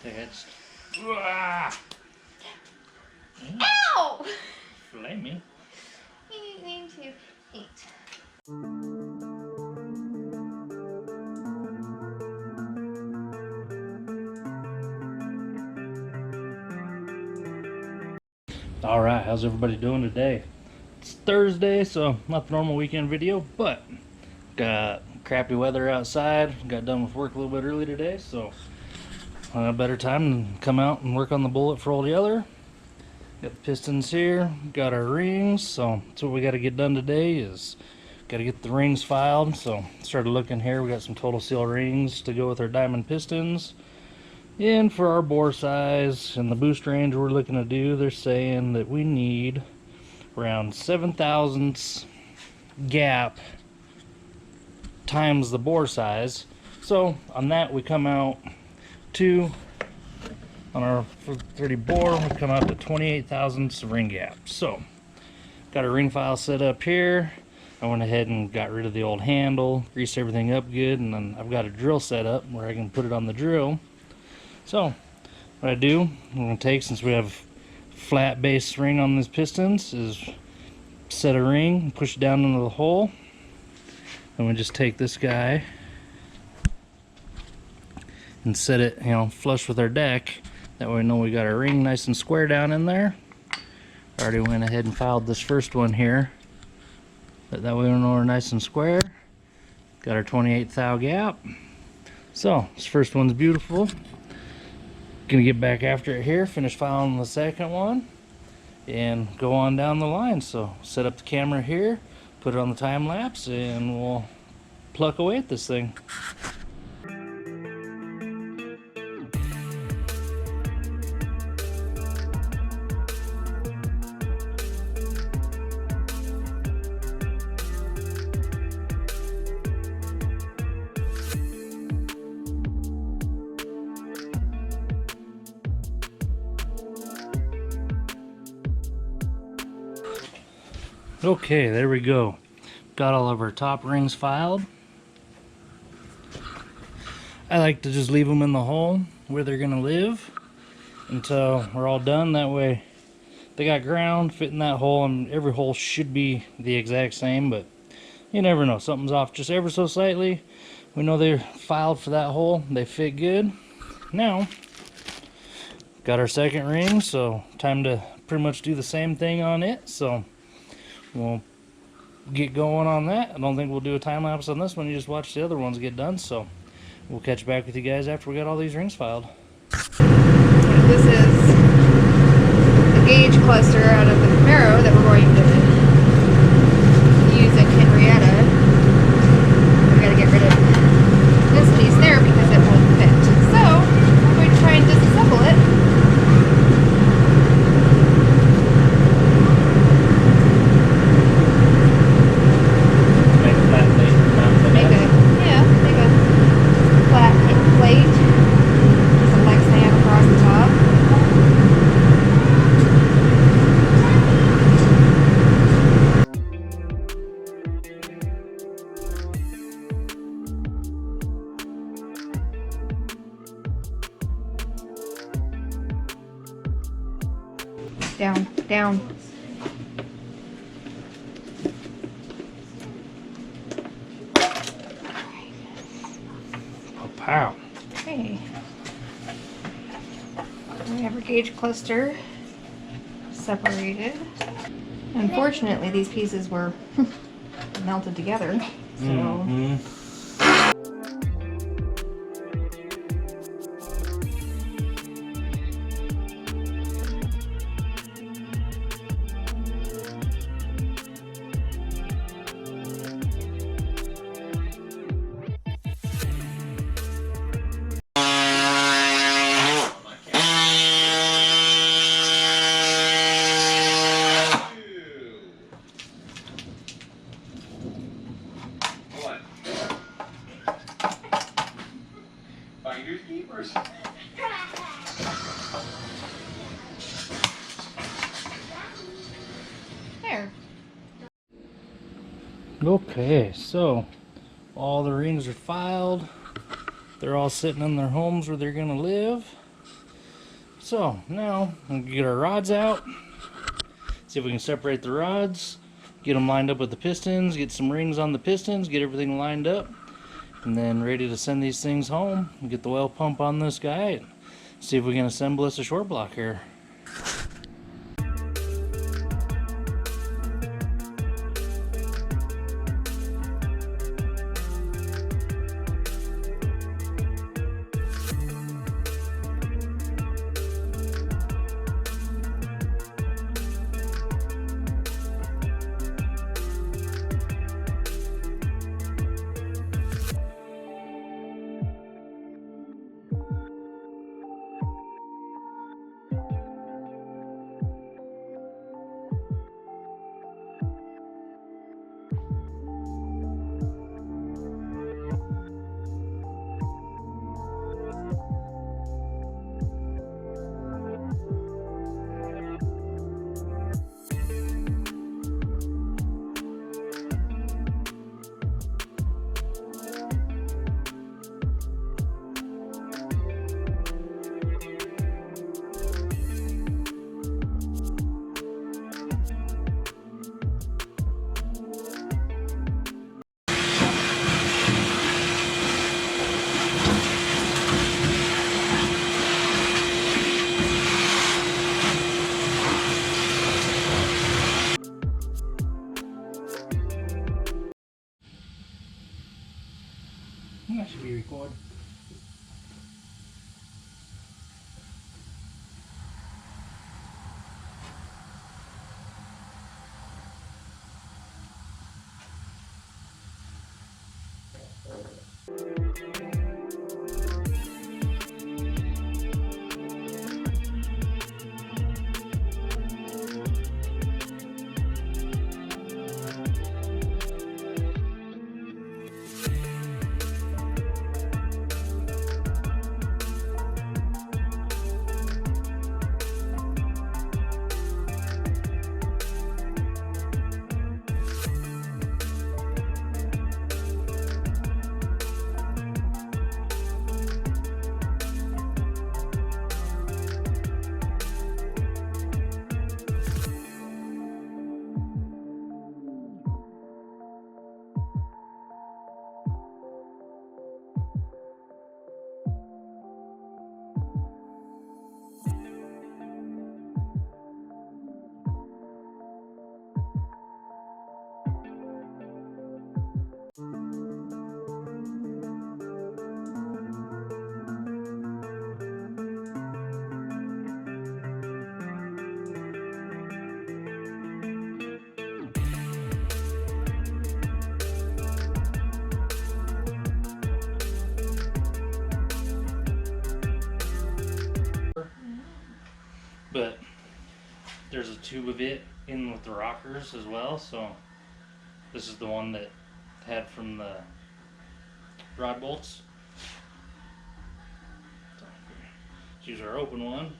Attached. Ow! Flamey. You need to eat. Alright, how's everybody doing today? It's Thursday, so not the normal weekend video, but got crappy weather outside. Got done with work a little bit early today, so a better time to come out and work on the bullet for old Yeller. Got the pistons here, got our rings, so that's what we got to get done today is got to get the rings filed. So started looking here, we got some total seal rings to go with our diamond pistons. And for our bore size and the boost range we're looking to do, they're saying that we need around 7 thousandths gap times the bore size. So on that we come out to, on our 30 bore, we come out to 28 thousandths ring gap. So got a ring file set up here. I went ahead and got rid of the old handle, greased everything up good, and then I've got a drill set up where I can put it on the drill. So what I do, I'm going to take, since we have flat base ring on these pistons, is set a ring, push it down into the hole, and we just take this guy and set it, flush with our deck. That way we know we got our ring nice and square down in there. I already went ahead and filed this first one here, but that way we know we're nice and square. Got our 28 thou gap. So this first one's beautiful. Gonna get back after it here, finish filing the second one, and go on down the line. So set up the camera here, put it on the time lapse, and we'll pluck away at this thing. Okay, there we go. Got all of our top rings filed. I like to just leave them in the hole where they're gonna live until we're all done. That way they got ground fit in that hole, and every hole should be the exact same, but you never know, something's off just ever so slightly. We know they're filed for that hole, they fit good. Now got our second ring, so time to pretty much do the same thing on it. So we'll get going on that. I don't think we'll do a time lapse on this one. You just watch the other ones get done. So we'll catch back with you guys after we got all these rings filed. This is the gauge cluster out of the Camaro that we're going to use in Henryetta. We gotta get rid of this piece there because it won't fit. So I'm going to try and disassemble it. Down. Oh, pow. Okay. We have our gauge cluster separated. Unfortunately, these pieces were melted together, so. Finders keepers. There. Okay, so all the rings are filed. They're all sitting in their homes where they're gonna live. So now we'll get our rods out, see if we can separate the rods, get them lined up with the pistons, get some rings on the pistons, get everything lined up, and then ready to send these things home and get the well pump on this guy and see if we can assemble us a short block here. That should be recorded. But there's a tube of it in with the rockers as well, so this is the one that had from the rod bolts. So, let's use our open one.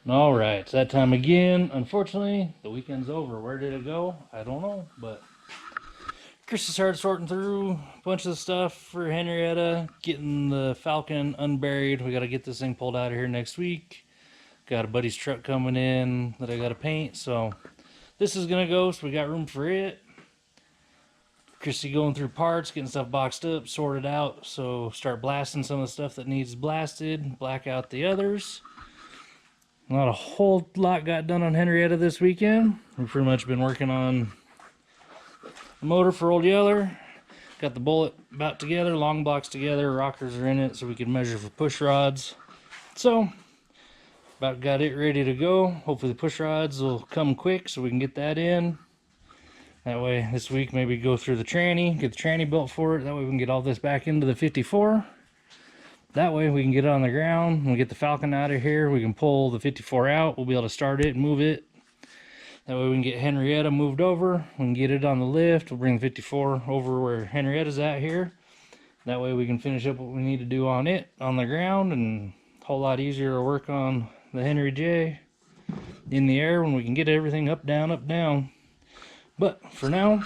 All right, it's that time again. Unfortunately, the weekend's over. Where did it go? I don't know, but Kristy started sorting through a bunch of stuff for Henryetta, getting the Falcon unburied. We got to get this thing pulled out of here next week. Got a buddy's truck coming in that I got to paint, so this is going to go, so we got room for it. Kristy going through parts, getting stuff boxed up, sorted out, so start blasting some of the stuff that needs blasted, black out the others. Not a whole lot got done on Henryetta this weekend. We've pretty much been working on the motor for Old Yeller. Got the bullet about together, long blocks together, rockers are in it so we can measure for push rods. So, about got it ready to go. Hopefully the push rods will come quick so we can get that in. That way this week maybe go through the tranny, get the tranny built for it. That way we can get all this back into the 54. That way we can get it on the ground. When we get the Falcon out of here, we can pull the 54 out. We'll be able to start it and move it. That way we can get Henryetta moved over. We can get it on the lift. We'll bring the 54 over where Henrietta's at here. That way we can finish up what we need to do on it, on the ground, and a whole lot easier to work on the Henry J in the air when we can get everything up, down, up, down. But for now,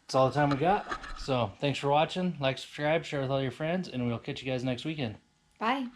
that's all the time we got. So thanks for watching. Like, subscribe, share with all your friends, and we'll catch you guys next weekend. Bye.